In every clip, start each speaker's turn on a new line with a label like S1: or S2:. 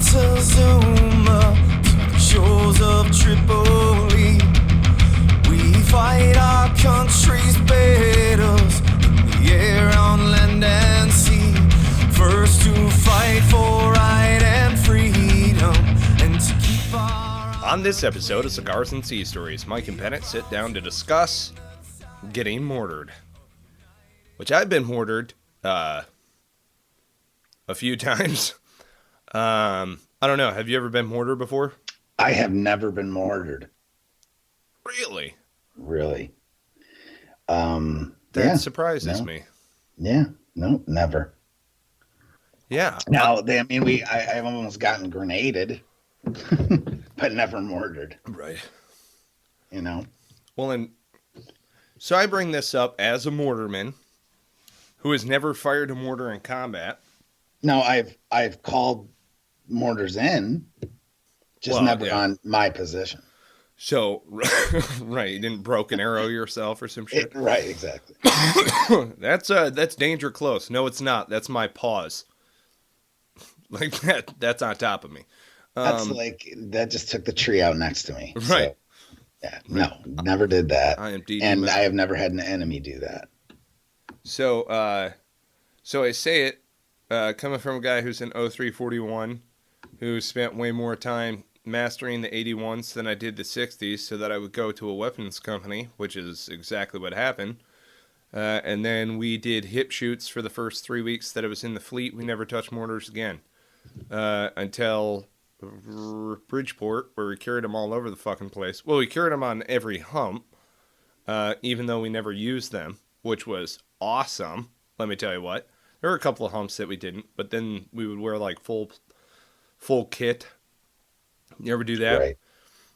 S1: Montezuma to the shores of Tripoli. We fight our country's battles in the air, on land and sea. First to fight for right and freedom, and to keep our...
S2: On this episode of Cigars and Sea Stories, Mike and Bennett sit down to discuss getting mortared. Which I've been mortared a few times. I don't know. Have you ever been mortared before?
S3: I have never been mortared.
S2: Really?
S3: Really?
S2: That surprises me.
S3: Yeah. No, never.
S2: Yeah.
S3: Now, I've almost gotten grenaded, but never mortared.
S2: Right.
S3: You know?
S2: Well, and so I bring this up as a mortarman who has never fired a mortar in combat.
S3: No, I've called mortars in, just never on my position.
S2: So, right, you didn't broke an arrow yourself or some shit?
S3: Right, exactly.
S2: That's danger close. No, it's not. That's my paws. Like that's on top of me.
S3: That just took the tree out next to me.
S2: Right.
S3: So, yeah, no, never did that.
S2: I am DD
S3: and I have never had an enemy do that.
S2: So I say it, coming from a guy who's an 0341, who spent way more time mastering the 81s than I did the 60s, so that I would go to a weapons company, which is exactly what happened. And then we did hip shoots for the first 3 weeks that I was in the fleet. We never touched mortars again until Bridgeport, where we carried them all over the fucking place. Well, we carried them on every hump, even though we never used them, which was awesome. Let me tell you what. There were a couple of humps that we didn't, but then we would wear like full kit. You ever do that?
S3: Right.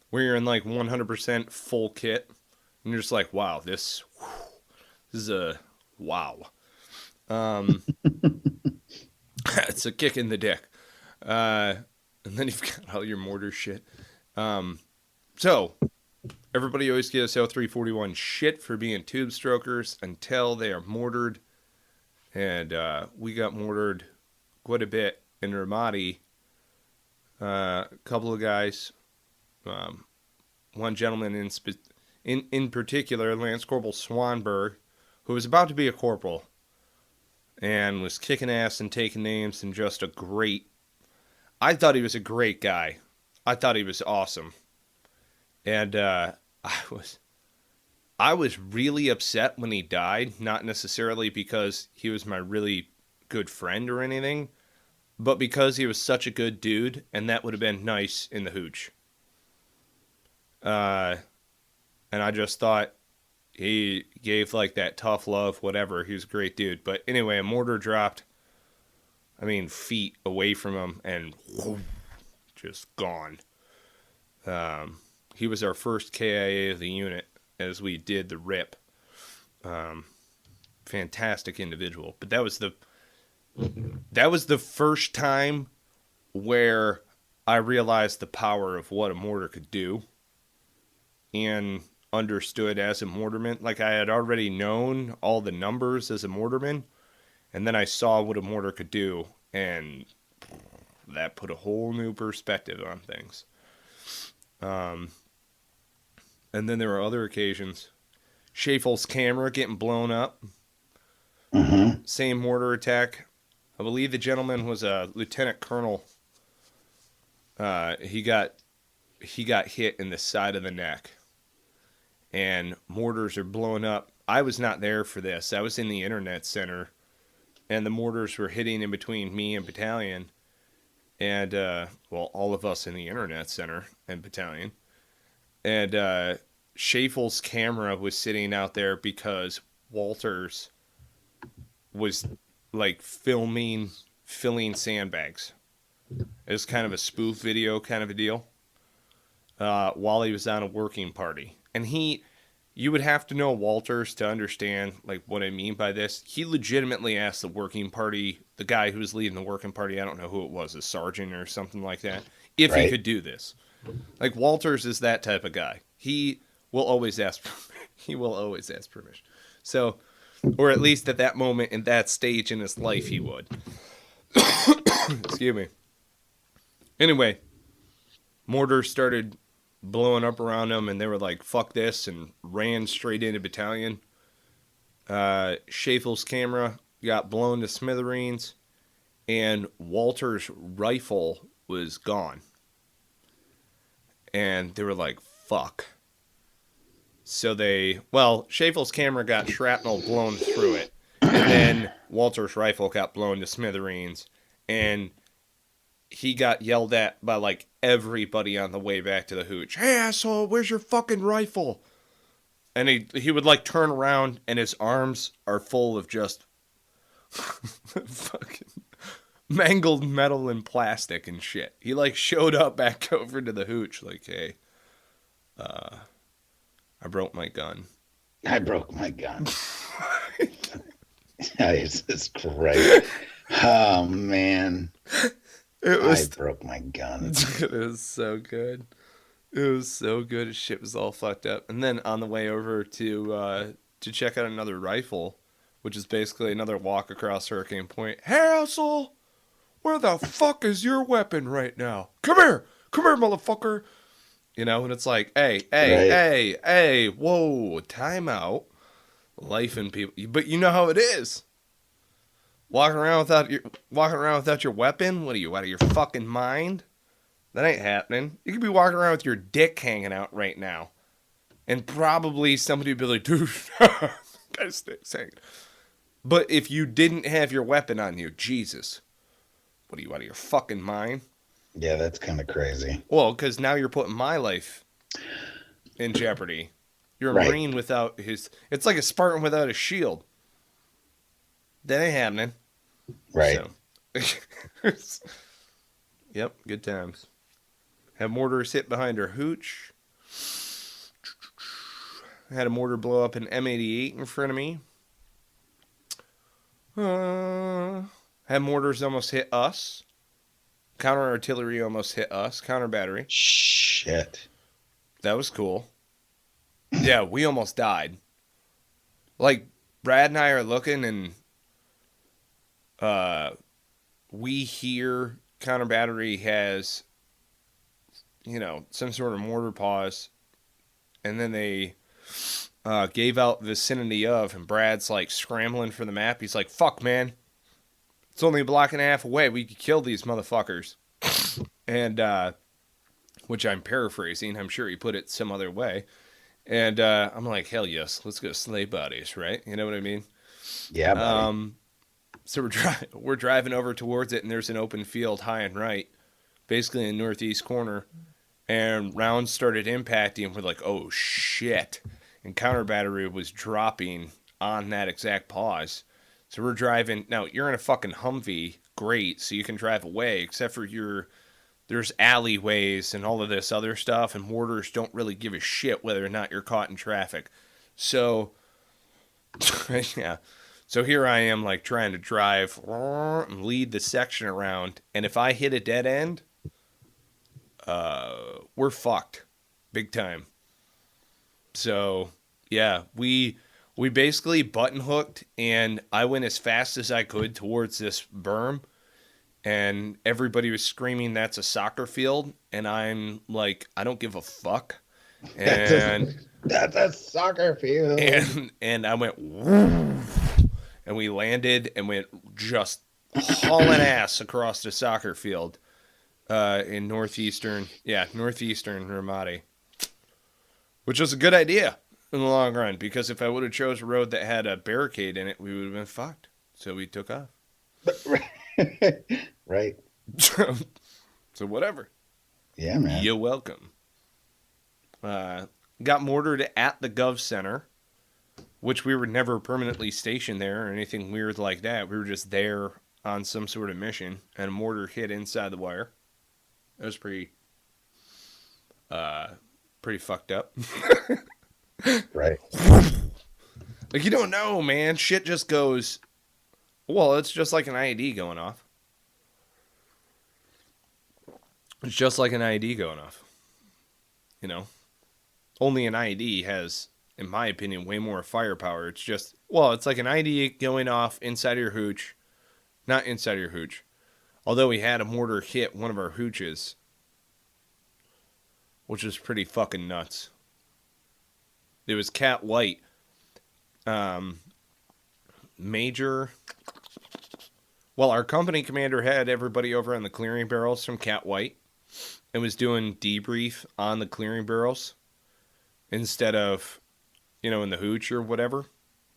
S2: Where you're in like 100% full kit, and you're just like, wow, this is a wow. It's a kick in the dick. And then you've got all your mortar shit. So everybody always gives L341 shit for being tube strokers until they are mortared. And we got mortared quite a bit in Ramadi. A couple of guys. One gentleman in particular, Lance Corporal Swanberg, who was about to be a corporal and was kicking ass and taking names and just I thought he was a great guy. I thought he was awesome. And I was really upset when he died, not necessarily because he was my really good friend or anything, but because he was such a good dude, and that would have been nice in the hooch. And I just thought he gave like that tough love, whatever. He was a great dude. But anyway, a mortar dropped, feet away from him and just gone. He was our first KIA of the unit as we did the RIP. Fantastic individual. But that was the first time where I realized the power of what a mortar could do and understood as a mortarman. Like, I had already known all the numbers as a mortarman, and then I saw what a mortar could do, and that put a whole new perspective on things. And then there were other occasions. Schaeffel's camera getting blown up.
S3: Mm-hmm.
S2: Same mortar attack. I believe the gentleman was a lieutenant colonel. He got hit in the side of the neck. And mortars are blowing up. I was not there for this. I was in the internet center. And the mortars were hitting in between me and battalion. And, all of us in the internet center and battalion. And Schaeffel's camera was sitting out there because Walters was like filling sandbags. It was kind of a spoof video kind of a deal. While he was on a working party. And you would have to know Walters to understand like what I mean by this. He legitimately asked the working party, the guy who was leading the working party, I don't know who it was, a sergeant or something like that, if he could do this. Like, Walters is that type of guy. He will always ask permission. So, or at least at that moment in that stage in his life, he would. Excuse me. Anyway, mortars started blowing up around them, and they were like, fuck this, and ran straight into battalion. Schaefel's camera got blown to smithereens, and Walter's rifle was gone. And they were like, fuck. So Schaefel's camera got shrapnel blown through it. And then Walter's rifle got blown to smithereens. And he got yelled at by like everybody on the way back to the hooch. Hey, asshole, where's your fucking rifle? And he would like turn around and his arms are full of just fucking mangled metal and plastic and shit. He like showed up back over to the hooch like, hey, I broke my gun.
S3: I broke my gun. It's great. Oh man. I broke my gun.
S2: It was so good. It was so good. Shit was all fucked up. And then on the way over to check out another rifle, which is basically another walk across Hurricane Point. Hey, asshole! Where the fuck is your weapon right now? Come here, motherfucker! You know, and it's like, hey, whoa, time out. Life in people, but you know how it is. Walking around without your weapon? What are you, out of your fucking mind? That ain't happening. You could be walking around with your dick hanging out right now, and probably somebody would be like, dude, guy's dick's hanging. But if you didn't have your weapon on you, Jesus, what are you, out of your fucking mind?
S3: Yeah, that's kind of crazy.
S2: Well, because now you're putting my life in jeopardy. You're a Marine without his... It's like a Spartan without a shield. That ain't happening.
S3: Right.
S2: So. Yep, good times. Had mortars hit behind her hooch. Had a mortar blow up an M88 in front of me. Had mortars almost hit us. Counter artillery almost hit us. Counter battery.
S3: Shit.
S2: That was cool. Yeah, we almost died. Like, Brad and I are looking, and we hear counter battery has, some sort of mortar pause, and then they gave out vicinity of, and Brad's like scrambling for the map. He's like, fuck, man. It's only a block and a half away. We could kill these motherfuckers. And, which I'm paraphrasing. I'm sure he put it some other way. And I'm like, hell yes, let's go slay bodies, right? You know what I mean?
S3: Yeah, buddy.
S2: So we're driving over towards it, and there's an open field high and right, basically in the northeast corner. And rounds started impacting, and we're like, oh, shit. And counter battery was dropping on that exact pause. So we're driving. Now, you're in a fucking Humvee. Great, so you can drive away, except for there's alleyways and all of this other stuff, and mortars don't really give a shit whether or not you're caught in traffic. So, yeah. So here I am, like, trying to drive and lead the section around, and if I hit a dead end, we're fucked. Big time. So, yeah, we basically button hooked, and I went as fast as I could towards this berm, and everybody was screaming, that's a soccer field, and I'm like, I don't give a fuck. And
S3: that's a soccer field.
S2: And I went, woo, and we landed and went just hauling ass across the soccer field in northeastern Ramadi, which was a good idea in the long run, because if I would have chose a road that had a barricade in it, we would have been fucked. So we took off.
S3: Right.
S2: So whatever.
S3: Yeah, man.
S2: You're welcome. Got mortared at the Gov Center, which we were never permanently stationed there or anything weird like that. We were just there on some sort of mission, and a mortar hit inside the wire. It was pretty fucked up.
S3: Right.
S2: Like, you don't know, man. Shit just goes... Well, it's just like an IED going off. It's just like an IED going off. You know? Only an IED has, in my opinion, way more firepower. It's just... Well, it's like an IED going off inside of your hooch. Not inside of your hooch. Although he had a mortar hit one of our hooches, which was pretty fucking nuts. It was Cat White. Major. Well, our company commander had everybody over on the clearing barrels from Cat White and was doing debrief on the clearing barrels instead of, in the hooch or whatever.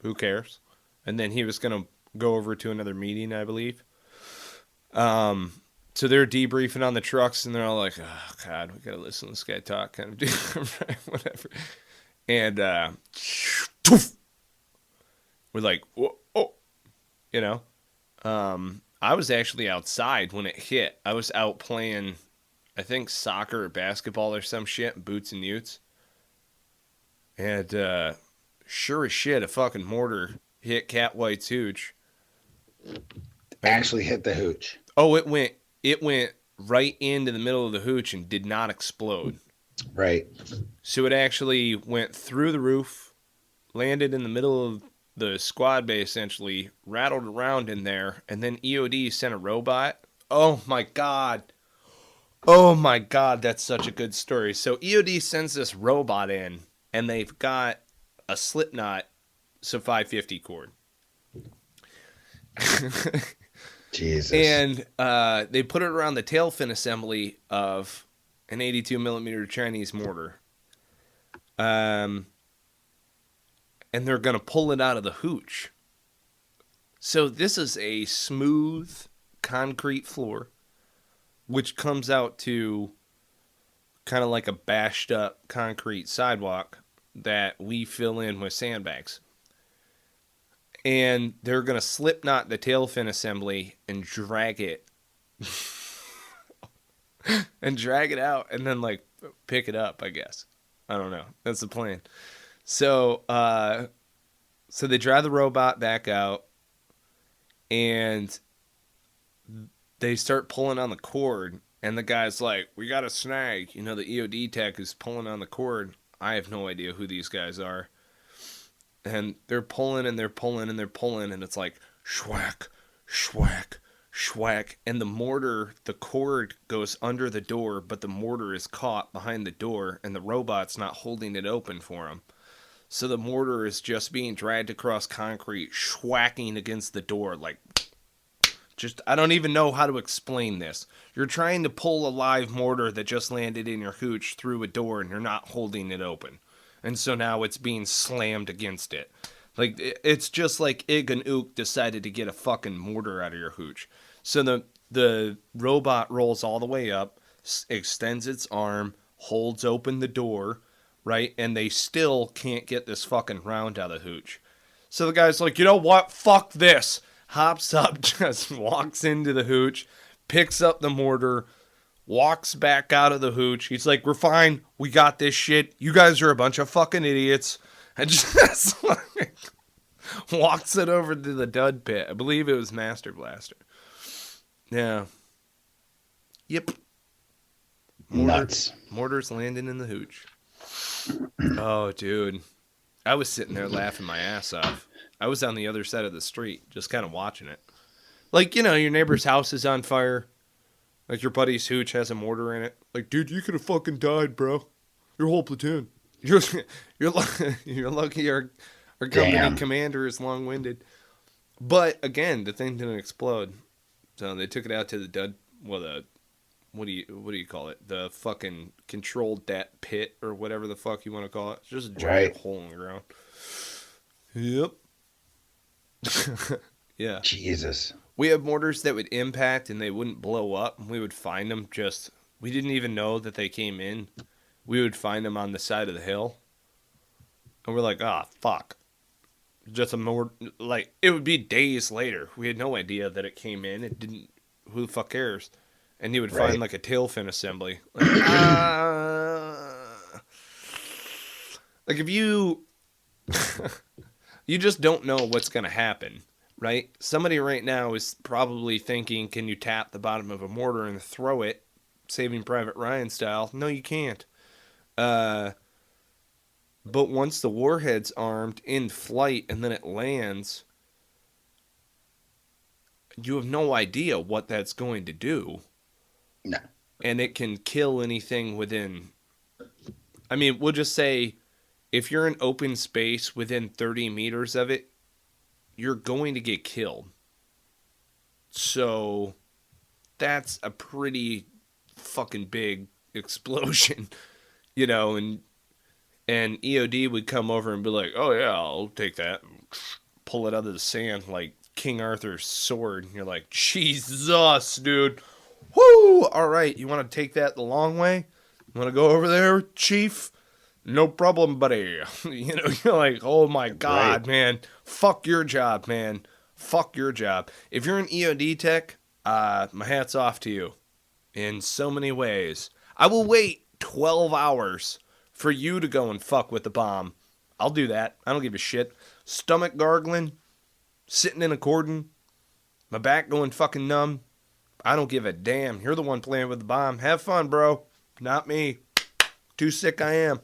S2: Who cares? And then he was going to go over to another meeting, I believe. So they're debriefing on the trucks, and they're all like, oh, God, we got to listen to this guy talk, kind of do whatever. And we're like, whoa, oh, I was actually outside when it hit. I was out playing, I think, soccer or basketball or some shit, boots and utes. And sure as shit, a fucking mortar hit Cat White's hooch.
S3: Actually hit the hooch.
S2: Oh, it went right into the middle of the hooch and did not explode.
S3: Right.
S2: So it actually went through the roof, landed in the middle of the squad bay, essentially, rattled around in there, and then EOD sent a robot. Oh my God, that's such a good story. So EOD sends this robot in, and they've got a slip knot, so 550 cord.
S3: Jesus.
S2: And they put it around the tail fin assembly of an 82 millimeter Chinese mortar. And they're going to pull it out of the hooch. So this is a smooth concrete floor, which comes out to kind of like a bashed up concrete sidewalk that we fill in with sandbags. And they're going to slip knot the tail fin assembly and drag it. And drag it out and then like pick it up, I guess. I don't know. That's the plan. So they drive the robot back out and they start pulling on the cord, and the guy's like, we got a snag. The EOD tech is pulling on the cord. I have no idea who these guys are. And they're pulling and they're pulling and they're pulling, and it's like schwack, schwack, schwack. And the mortar, the cord goes under the door, but the mortar is caught behind the door, and the robot's not holding it open for him. So the mortar is just being dragged across concrete, schwacking against the door. Like, I don't even know how to explain this. You're trying to pull a live mortar that just landed in your hooch through a door, and you're not holding it open. And so now it's being slammed against it. Like, it's just like Ig and Ook decided to get a fucking mortar out of your hooch. So the robot rolls all the way up, extends its arm, holds open the door, right? And they still can't get this fucking round out of the hooch. So the guy's like, you know what? Fuck this. Hops up, just walks into the hooch, picks up the mortar, walks back out of the hooch. He's like, we're fine. We got this shit. You guys are a bunch of fucking idiots. And just like walks it over to the dud pit. I believe it was Master Blaster. Yeah. Yep.
S3: Nuts.
S2: Mortars landing in the hooch. Oh, dude. I was sitting there laughing my ass off. I was on the other side of the street, just kind of watching it. Like, your neighbor's house is on fire. Like, your buddy's hooch has a mortar in it. Like, dude, you could have fucking died, bro. Your whole platoon. You're lucky our company commander is long-winded. But, again, the thing didn't explode. So they took it out to the dud... Well, what do you call it? The fucking controlled dat pit or whatever the fuck you want to call it. It's just a giant hole in the ground. Yep. Yeah.
S3: Jesus.
S2: We have mortars that would impact and they wouldn't blow up. We would find them we didn't even know that they came in. We would find them on the side of the hill. And we're like, fuck. Just a mortar. Like, it would be days later. We had no idea that it came in. It didn't. Who the fuck cares? And you would find like a tail fin assembly. Like, like if you just don't know what's going to happen, right? Somebody right now is probably thinking, can you tap the bottom of a mortar and throw it, Saving Private Ryan style? No, you can't. But once the warhead's armed in flight and then it lands, you have no idea what that's going to do.
S3: No.
S2: And it can kill anything within. I mean, we'll just say if you're in open space within 30 meters of it, you're going to get killed. So that's a pretty fucking big explosion, you know, and EOD would come over and be like, oh yeah, I'll take that, and pull it out of the sand like King Arthur's sword. And you're like, Jesus, dude. Whoo! All right, you want to take that the long way? You want to go over there, Chief? No problem, buddy. You know, you're like, oh my God, man. Fuck your job, man. Fuck your job. If you're an EOD tech, my hat's off to you in so many ways. I will wait 12 hours for you to go and fuck with the bomb. I'll do that. I don't give a shit. Stomach gargling, sitting in a cordon, my back going fucking numb. I don't give a damn. You're the one playing with the bomb. Have fun, bro. Not me. Too sick I am.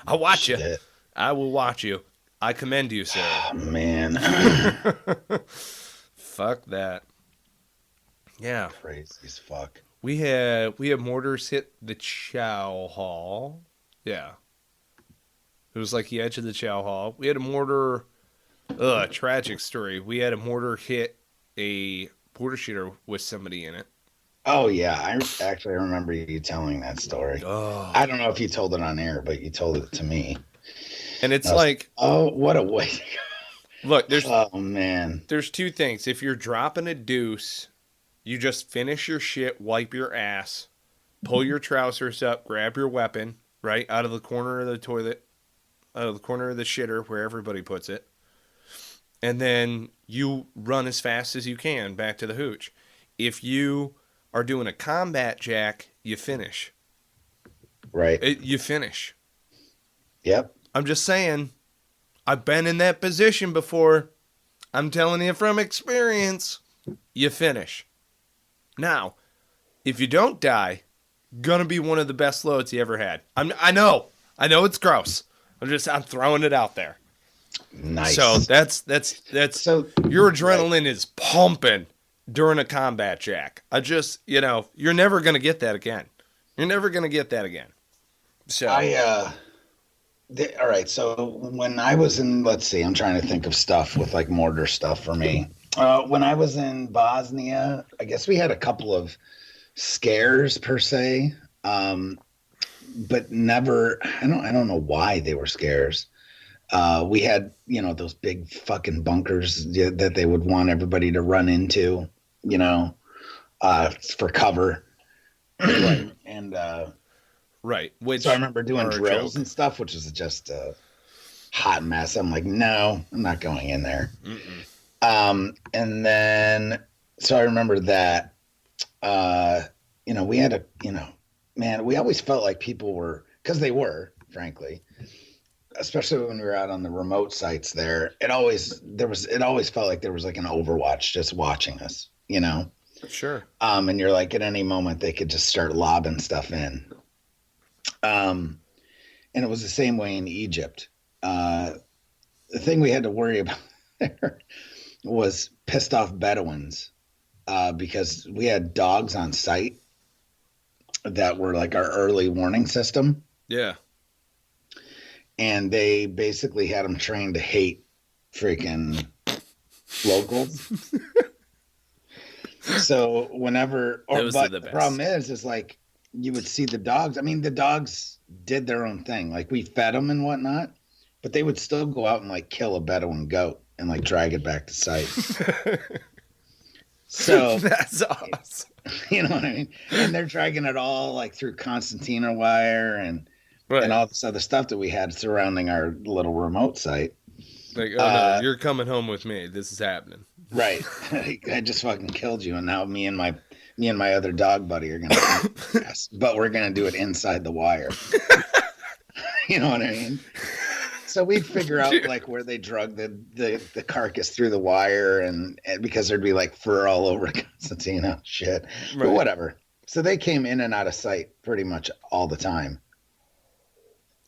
S2: I'll watch you. I will watch you. I commend you, sir.
S3: Oh, man.
S2: Fuck that. Yeah.
S3: Crazy as fuck.
S2: We had mortars hit the chow hall. Yeah. It was like the edge of the chow hall. We had a mortar. Tragic story. We had a mortar hit a porta shooter with somebody in it.
S3: Oh, yeah. I remember you telling that story.
S2: Oh.
S3: I don't know if you told it on air, but you told it to me.
S2: And it's like...
S3: Oh, what a way.
S2: Look,
S3: oh, man.
S2: There's two things. If you're dropping a deuce, you just finish your shit, wipe your ass, pull your trousers up, grab your weapon, right, out of the corner of the toilet, out of the corner of the shitter, where everybody puts it. And then you run as fast as you can back to the hooch. If you are doing a combat jack, you finish.
S3: Right.
S2: You finish.
S3: Yep.
S2: I'm just saying, I've been in that position before. I'm telling you from experience, you finish. Now, if you don't die, gonna be one of the best loads you ever had. I know it's gross. I'm throwing it out there.
S3: Nice.
S2: So that's
S3: so
S2: your adrenaline is pumping during a combat jack. You're never gonna get that again. So
S3: all right. So when I was in, let's see, I'm trying to think of stuff with like mortar stuff for me. When I was in Bosnia, I guess we had a couple of scares per se, but never. I don't know why they were scares. We had, those big fucking bunkers that they would want everybody to run into, for cover. Right. And
S2: right.
S3: So I remember doing drills and stuff, which is just a hot mess. I'm like, no, I'm not going in there. And then, so I remember that, we had man, we always felt like people were, because they were, frankly, especially when we were out on the remote sites there, it always felt like there was like an Overwatch just watching us,
S2: Sure.
S3: And you're like, at any moment they could just start lobbing stuff in. And it was the same way in Egypt. The thing we had to worry about there was pissed off Bedouins, because we had dogs on site that were like our early warning system.
S2: Yeah.
S3: And they basically had them trained to hate freaking locals. So whenever, but the problem is like you would see the dogs. I mean, the dogs did their own thing. Like we fed them and whatnot, but they would still go out and like kill a Bedouin goat and like drag it back to site. So
S2: that's awesome.
S3: You know what I mean? And they're dragging it all like through concertina wire and all this other stuff that we had surrounding our little remote site.
S2: Like, no, you're coming home with me. This is happening.
S3: Right. I just fucking killed you, and now me and my other dog buddy are gonna yes, but we're gonna do it inside the wire. You know what I mean? So we'd figure out like where they drug the carcass through the wire, and because there'd be like fur all over Constantino shit. Right. But whatever. So they came in and out of sight pretty much all the time.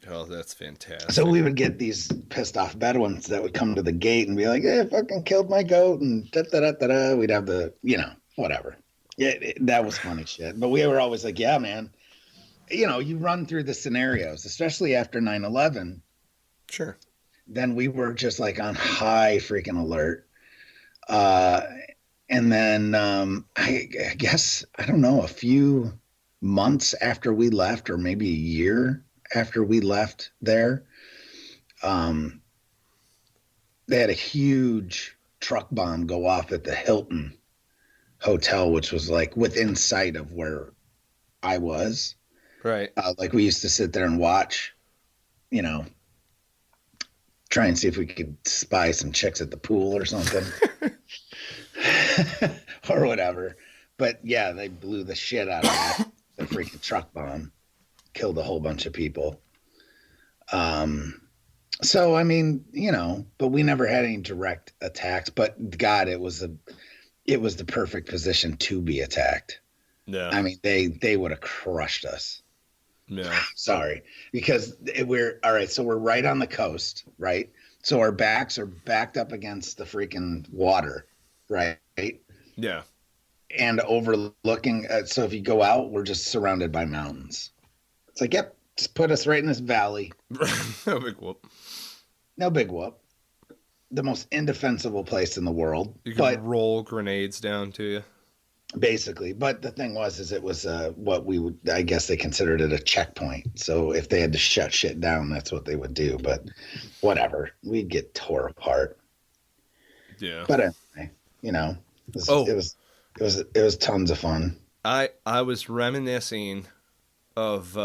S2: Oh, that's fantastic.
S3: So we would get these pissed off Bedouins that would come to the gate and be like, "Hey, fucking killed my goat," and da da da da da. We'd have the, whatever. Yeah, that was funny shit. But we were always like, "Yeah, man." You run through the scenarios, especially after 9/11.
S2: Sure.
S3: Then we were just like on high freaking alert. And then I guess, I don't know, a few months after we left, or maybe a year after we left there, they had a huge truck bomb go off at the Hilton Hotel, which was like within sight of where I was.
S2: Right.
S3: Like we used to sit there and watch, try and see if we could spy some chicks at the pool or something. Or whatever. But yeah, they blew the shit out of the freaking truck bomb. Killed a whole bunch of people. So I mean, but we never had any direct attacks. But God, it was the perfect position to be attacked.
S2: Yeah.
S3: I mean, they would have crushed us.
S2: Yeah.
S3: Sorry, because we're all right. So we're right on the coast, right? So our backs are backed up against the freaking water, right?
S2: Yeah.
S3: And overlooking. So if you go out, we're just surrounded by mountains. It's like, yep, just put us right in this valley.
S2: No big whoop.
S3: No big whoop. The most indefensible place in the world.
S2: You can roll grenades down to you.
S3: Basically, but the thing was, it was what we would, I guess they considered it a checkpoint. So if they had to shut shit down, that's what they would do. But whatever, we'd get tore apart.
S2: Yeah.
S3: But anyway, it was tons of fun.
S2: I was reminiscing of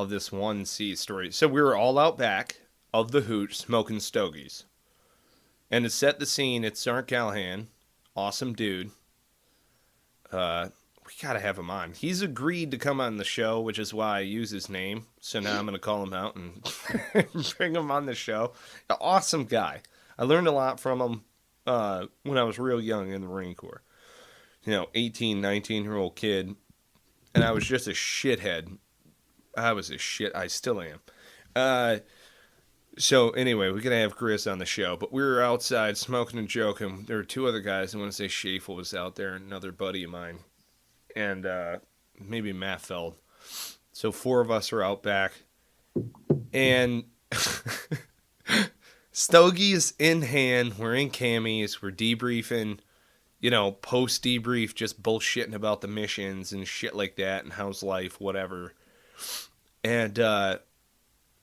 S2: this one sea story. So we were all out back of the hooch smoking stogies, and to set the scene, it's Sergeant Callahan, awesome dude. We gotta have him on. He's agreed to come on the show, which is why I use his name. So now I'm gonna call him out and bring him on the show. An awesome guy. I learned a lot from him when I was real young in the Marine Corps. 18, 19-year-old kid, and I was just a shithead. I was a shit. I still am. So anyway, we're gonna have Chris on the show, but we were outside smoking and joking. There were two other guys. I want to say Schaefer was out there, and another buddy of mine, and maybe Matt Feld. So four of us are out back, and stogies in hand. We're in camis. We're debriefing. Post debrief, just bullshitting about the missions and shit like that, and how's life, whatever. And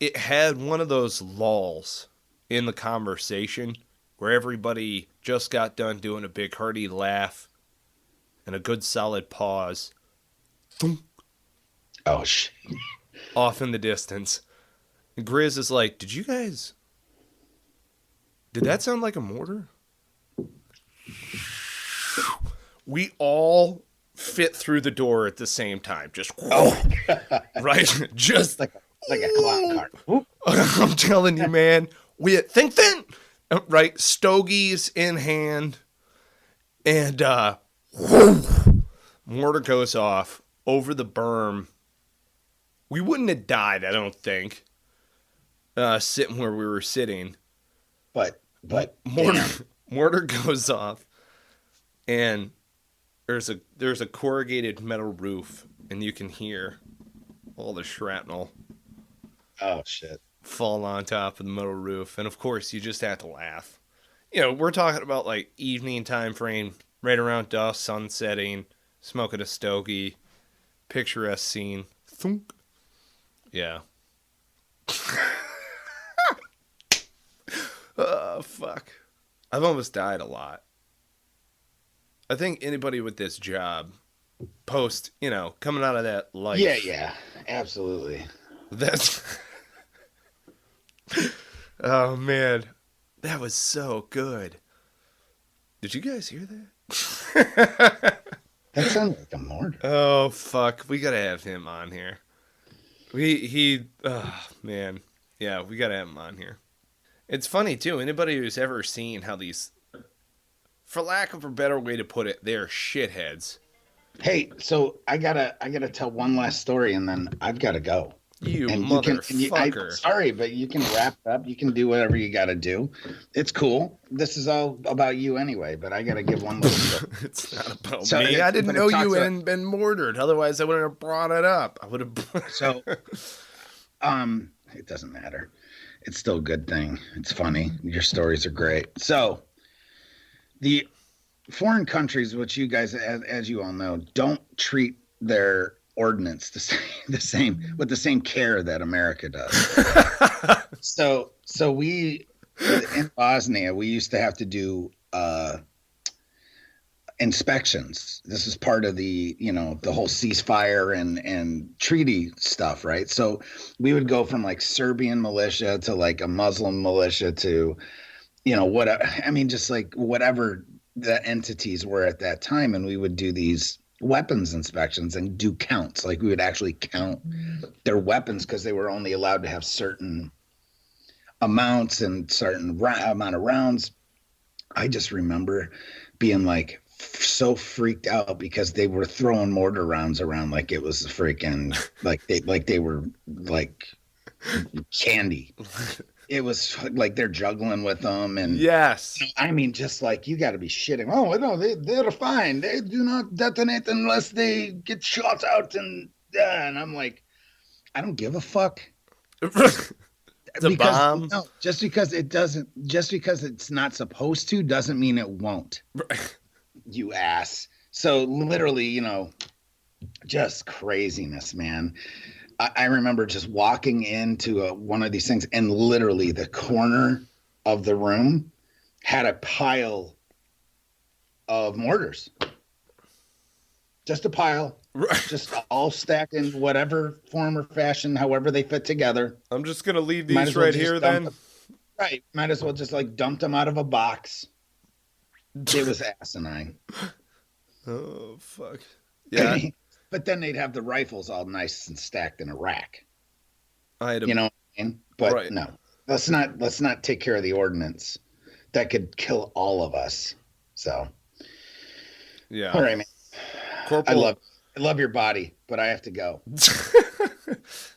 S2: it had one of those lulls in the conversation where everybody just got done doing a big hearty laugh and a good solid pause. Thunk.
S3: Oh, shit.
S2: Off in the distance. And Grizz is like, did that sound like a mortar? We all fit through the door at the same time. Just, right? Just
S3: like a clock cart.
S2: I'm telling you, man. We think then, right? Stogies in hand, and mortar goes off over the berm. We wouldn't have died, I don't think, sitting where we were sitting.
S3: But
S2: mortar goes off, and there's a corrugated metal roof, and you can hear all the shrapnel.
S3: Oh, shit.
S2: Fall on top of the metal roof. And of course, you just have to laugh. We're talking about like evening time frame, right around dusk, sun setting, smoking a stogie, picturesque scene. Thunk. Yeah. Oh, fuck. I've almost died a lot. I think anybody with this job, coming out of that life.
S3: Yeah, absolutely.
S2: That's... Oh, man. That was so good. Did you guys hear that?
S3: That sounds like a mortar.
S2: Oh, fuck. We gotta have him on here. Oh, man. Yeah, we gotta have him on here. It's funny, too. Anybody who's ever seen how these, for lack of a better way to put it, they're shitheads.
S3: Hey, so I gotta tell one last story, and then I've gotta go.
S2: You
S3: and
S2: motherfucker.
S3: sorry, but you can wrap it up. You can do whatever you got to do. It's cool. This is all about you anyway, but I got to give one little story.
S2: It's not about me. I didn't know you hadn't been mortared. Otherwise, I wouldn't have brought it up. I would have.
S3: So, it doesn't matter. It's still a good thing. It's funny. Your stories are great. So, the foreign countries, which you guys, as you all know, don't treat their ordinance the same with the same care that America does. so we in Bosnia, we used to have to do inspections. This is part of the the whole ceasefire and treaty stuff, right? So we would go from like Serbian militia to like a Muslim militia to whatever. I mean, just like whatever the entities were at that time, and we would do these weapons inspections and do counts. Like we would actually count their weapons because they were only allowed to have certain amounts and certain amount of rounds. I just remember being like so freaked out because they were throwing mortar rounds around like it was freaking like they were like candy. It was like they're juggling with them, and
S2: yes,
S3: I mean, just like you got to be shitting. Oh no, they're fine. They do not detonate unless they get shot out, and I'm like, I don't give a fuck.
S2: It's a bomb.
S3: No, just because it's not supposed to doesn't mean it won't. You ass. So literally, just craziness, man. I remember just walking into one of these things, and literally the corner of the room had a pile of mortars. Just a pile. Just all stacked in whatever form or fashion, however they fit together.
S2: I'm just going to leave these right here then.
S3: Right. Might as well just like dump them out of a box. It was asinine.
S2: Oh, fuck. Yeah.
S3: But then they'd have the rifles all nice and stacked in a rack.
S2: You
S3: know what I mean? But no, let's not take care of the ordinance that could kill all of us. So,
S2: yeah.
S3: All right, man.
S2: Corporal...
S3: I love your body, but I have to go.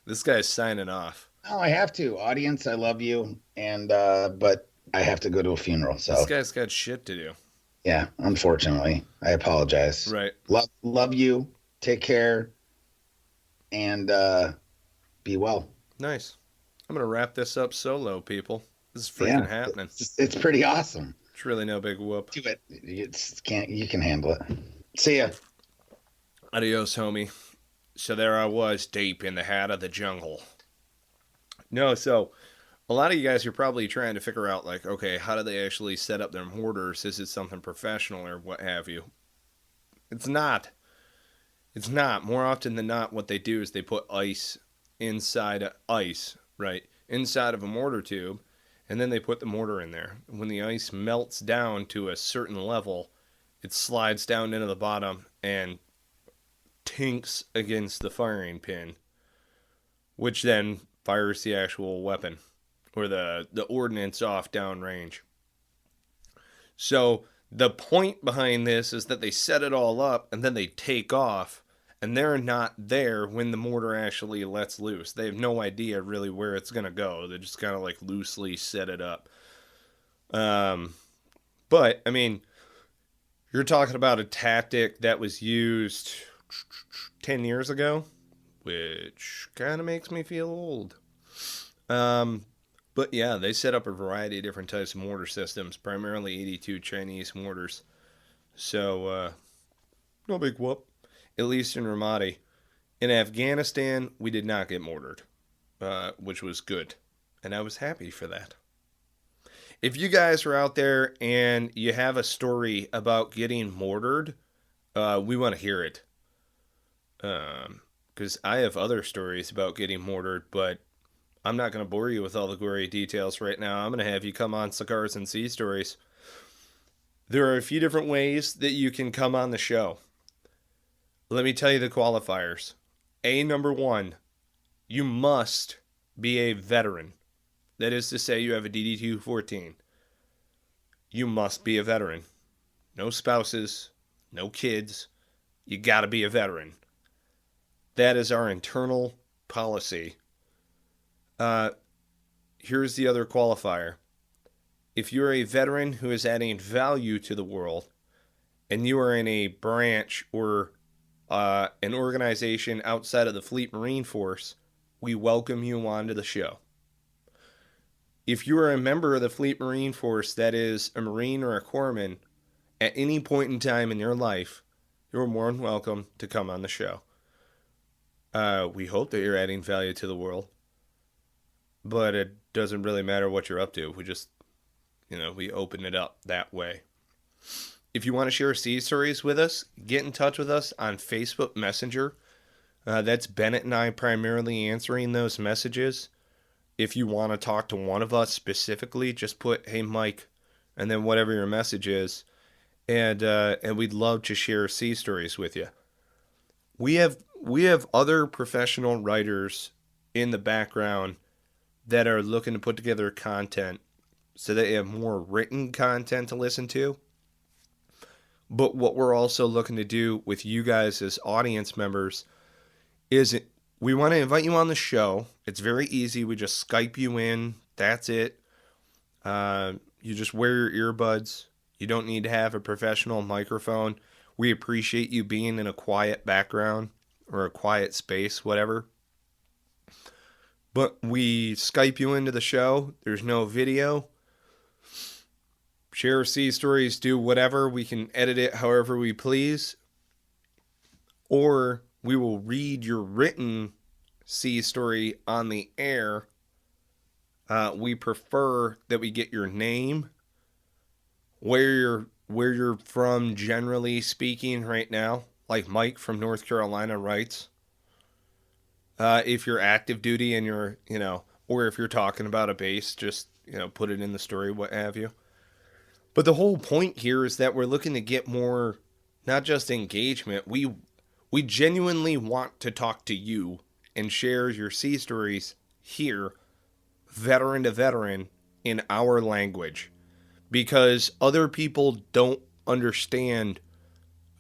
S2: This guy's signing off.
S3: No, I have to. Audience, I love you, and but I have to go to a funeral. So
S2: this guy's got shit to do.
S3: Yeah, unfortunately, I apologize.
S2: Right.
S3: Love you. Take care, and be well.
S2: Nice. I'm gonna wrap this up solo, people. This is freaking happening.
S3: It's pretty awesome.
S2: It's really no big whoop.
S3: Do it. You can handle it. See ya.
S2: Adios, homie. So there I was, deep in the hat of the jungle. No, so a lot of you guys are probably trying to figure out, like, okay, how do they actually set up their mortars? Is it something professional or what have you? It's not. It's not. More often than not, what they do is they put ice inside of a mortar tube, and then they put the mortar in there. When the ice melts down to a certain level, it slides down into the bottom and tinks against the firing pin, which then fires the actual weapon or the ordnance off downrange. So the point behind this is that they set it all up and then they take off, and they're not there when the mortar actually lets loose. They have no idea really where it's going to go. They just kind of like loosely set it up. But, I mean, you're talking about a tactic that was used 10 years ago, which kind of makes me feel old. But yeah, they set up a variety of different types of mortar systems, primarily 82 Chinese mortars. So, no big whoop. At least in Ramadi. In Afghanistan, we did not get mortared, which was good. And I was happy for that. If you guys are out there and you have a story about getting mortared, we want to hear it. Because I have other stories about getting mortared, but I'm not going to bore you with all the gory details right now. I'm going to have you come on Cigars and Sea Stories. There are a few different ways that you can come on the show. Let me tell you the qualifiers. Number 1, you must be a veteran. That is to say, you have a DD-214. You must be a veteran. No spouses, no kids. You got to be a veteran. That is our internal policy Here's the other qualifier. If you're a veteran who is adding value to the world, and you are in a branch or an organization outside of the Fleet Marine Force, we welcome you onto the show. If you are a member of the Fleet Marine Force that is a Marine or a Corpsman, at any point in time in your life, you're more than welcome to come on the show. We hope that you're adding value to the world, but it doesn't really matter what you're up to. We just, we open it up that way. If you want to share sea stories with us, get in touch with us on Facebook Messenger. That's Bennett and I primarily answering those messages. If you want to talk to one of us specifically, just put, "Hey, Mike," and then whatever your message is. And we'd love to share sea stories with you. We have other professional writers in the background that are looking to put together content so that you have more written content to listen to. But what we're also looking to do with you guys as audience members is we want to invite you on the show. It's very easy. We just Skype you in. That's it. You just wear your earbuds. You don't need to have a professional microphone. We appreciate you being in a quiet background or a quiet space, whatever. But we Skype you into the show. There's no video. Share sea stories, do whatever. We can edit it however we please. Or we will read your written sea story on the air. We prefer that we get your name, where you're from generally speaking right now, like Mike from North Carolina writes. If you're active duty and you're, or if you're talking about a base, just, put it in the story, what have you. But the whole point here is that we're looking to get more, not just engagement. We genuinely want to talk to you and share your sea stories here, veteran to veteran, in our language. Because other people don't understand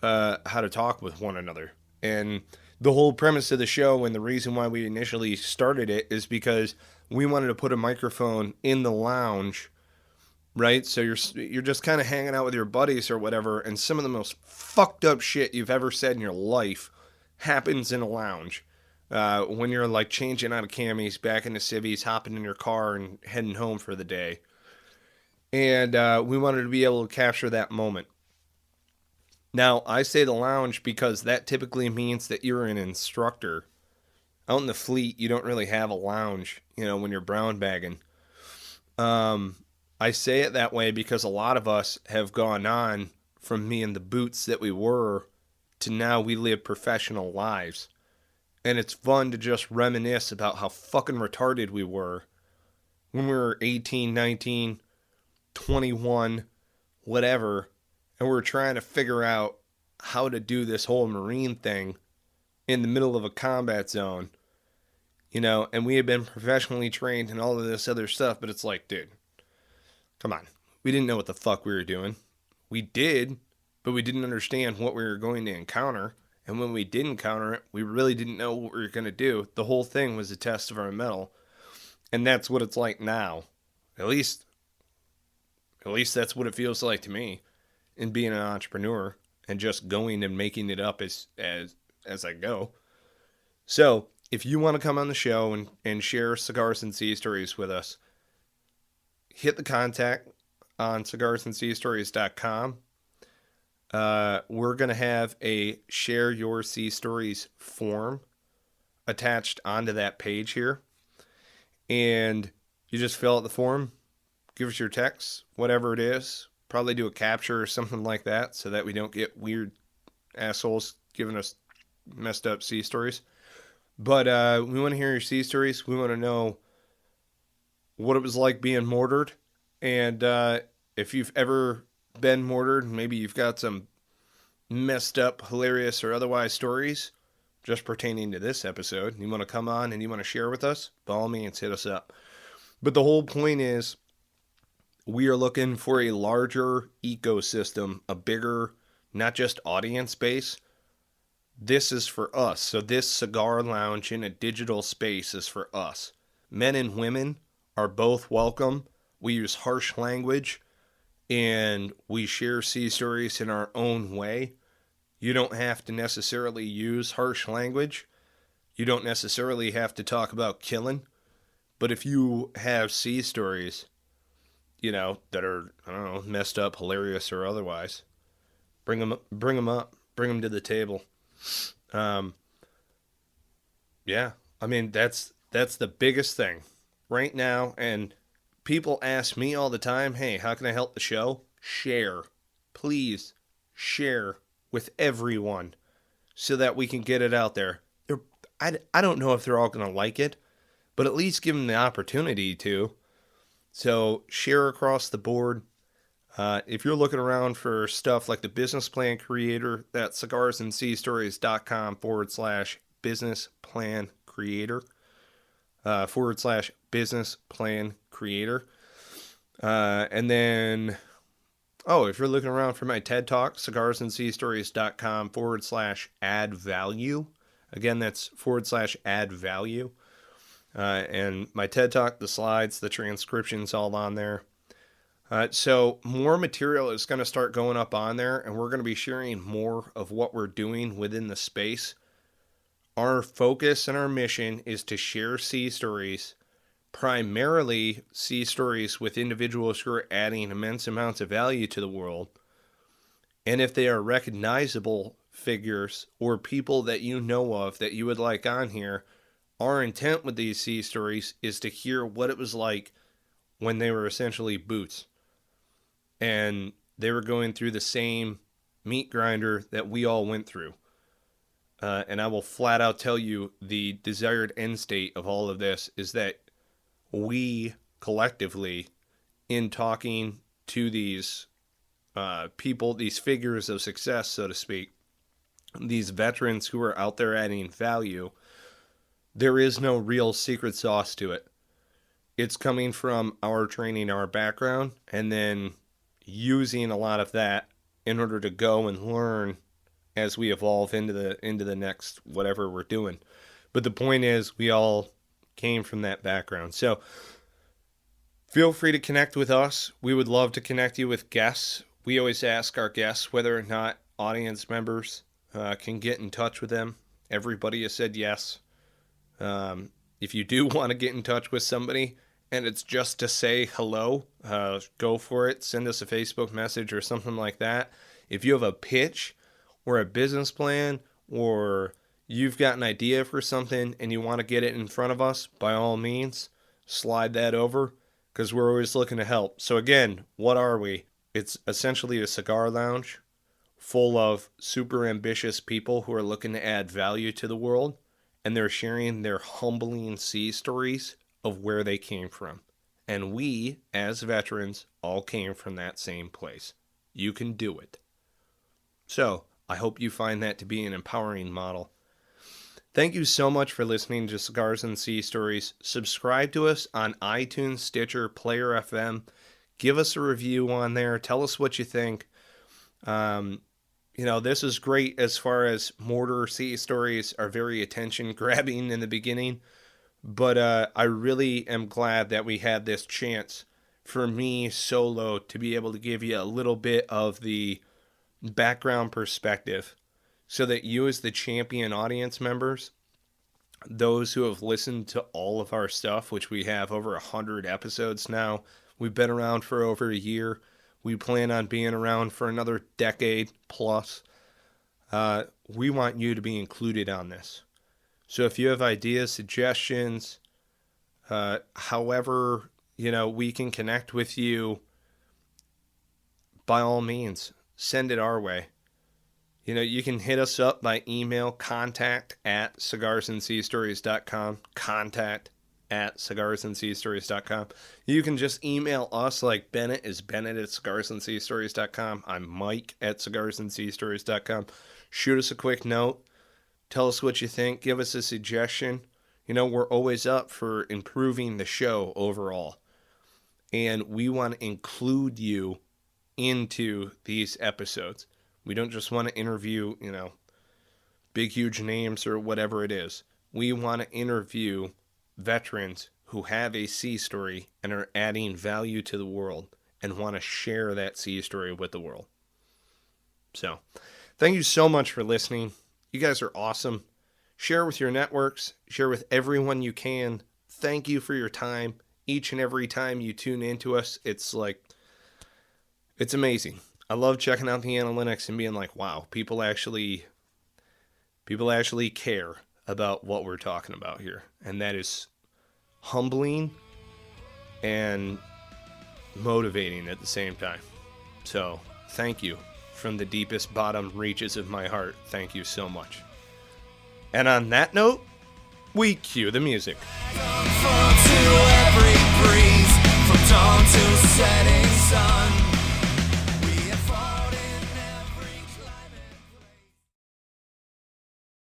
S2: how to talk with one another. And the whole premise of the show and the reason why we initially started it is because we wanted to put a microphone in the lounge, right? So you're just kind of hanging out with your buddies or whatever, and some of the most fucked up shit you've ever said in your life happens in a lounge. When you're like changing out of camis, back into civvies, hopping in your car and heading home for the day. And we wanted to be able to capture that moment. Now, I say the lounge because that typically means that you're an instructor. Out in the fleet, you don't really have a lounge, when you're brown bagging. I say it that way because a lot of us have gone on from being the boots that we were to now we live professional lives. And it's fun to just reminisce about how fucking retarded we were when we were 18, 19, 21, whatever, and we're trying to figure out how to do this whole Marine thing in the middle of a combat zone, and we had been professionally trained and all of this other stuff, but it's like, dude, come on. We didn't know what the fuck we were doing. We did, but we didn't understand what we were going to encounter, and when we did encounter it, we really didn't know what we were going to do. The whole thing was a test of our mettle, and that's what it's like now. At least that's what it feels like to me in being an entrepreneur and just going and making it up as I go. So if you want to come on the show and share Cigars and Sea Stories with us, hit the contact on cigarsandseastories.com. We're going to have a share your sea stories form attached onto that page here. And you just fill out the form. Give us your text, whatever it is. Probably do a capture or something like that so that we don't get weird assholes giving us messed up sea stories. But we want to hear your sea stories. We want to know what it was like being mortared. And if you've ever been mortared, maybe you've got some messed up, hilarious, or otherwise stories just pertaining to this episode, you want to come on and you want to share with us, by all means, hit us up. But the whole point is, we are looking for a larger ecosystem, a bigger, not just audience base. This is for us. So this cigar lounge in a digital space is for us. Men and women are both welcome. We use harsh language, and we share sea stories in our own way. You don't have to necessarily use harsh language. You don't necessarily have to talk about killing. But if you have sea stories, that are, I don't know, messed up, hilarious, or otherwise, bring them up, bring them to the table. Yeah, I mean, that's the biggest thing right now. And people ask me all the time, hey, how can I help the show? Share. Please share with everyone so that we can get it out there. I don't know if they're all going to like it, but at least give them the opportunity to. So share across the board. If you're looking around for stuff like the business plan creator, that's cigarsandseastories.com/business plan creator, /business plan creator. And then, if you're looking around for my TED Talk, cigarsandseastories.com/add value. Again, that's /add value. And my TED Talk, the slides, the transcriptions, all on there. So more material is going to start going up on there, and we're going to be sharing more of what we're doing within the space. Our focus and our mission is to share sea stories, primarily sea stories with individuals who are adding immense amounts of value to the world. And if they are recognizable figures or people that you know of that you would like on here, our intent with these sea stories is to hear what it was like when they were essentially boots. And they were going through the same meat grinder that we all went through. And I will flat out tell you the desired end state of all of this is that we collectively, in talking to these people, these figures of success, so to speak, these veterans who are out there adding value, there is no real secret sauce to it. It's coming from our training, our background, and then using a lot of that in order to go and learn as we evolve into the next whatever we're doing. But the point is, we all came from that background. So feel free to connect with us. We would love to connect you with guests. We always ask our guests whether or not audience members can get in touch with them. Everybody has said yes. If you do want to get in touch with somebody and it's just to say hello, go for it. Send us a Facebook message or something like that. If you have a pitch or a business plan, or you've got an idea for something and you want to get it in front of us, by all means, slide that over, because we're always looking to help. So again, what are we? It's essentially a cigar lounge full of super ambitious people who are looking to add value to the world, and they're sharing their humbling sea stories of where they came from. And we, as veterans, all came from that same place. You can do it. So, I hope you find that to be an empowering model. Thank you so much for listening to Cigars and Sea Stories. Subscribe to us on iTunes, Stitcher, Player FM. Give us a review on there. Tell us what you think. This is great as far as Mortar Sea Stories are very attention-grabbing in the beginning. But I really am glad that we had this chance for me solo to be able to give you a little bit of the background perspective so that you, as the champion audience members, those who have listened to all of our stuff, which we have over 100 episodes now, we've been around for over a year. We plan on being around for another decade plus. We want you to be included on this. So if you have ideas, suggestions, however, we can connect with you, by all means, send it our way. You can hit us up by email, contact@cigarsandseastories.com, contact@cigarsandseastories.com. You can just email us, like Bennett is Bennett@cigarsandseastories.com. I'm Mike@cigarsandseastories.com. Shoot us a quick note. Tell us what you think. Give us a suggestion. We're always up for improving the show overall. And we want to include you into these episodes. We don't just want to interview, big, huge names or whatever it is. We want to interview veterans who have a sea story and are adding value to the world and want to share that sea story with the world. So, thank you so much for listening. You guys are awesome. Share with your networks. Share with everyone you can. Thank you for your time. Each and every time you tune into us, it's amazing. I love checking out the analytics and being like, wow, people actually care about what we're talking about here. And that is humbling and motivating at the same time. So, thank you. From the deepest bottom reaches of my heart, thank you so much. And on that note, we cue the music.
S1: To every breeze, from dawn to setting sun.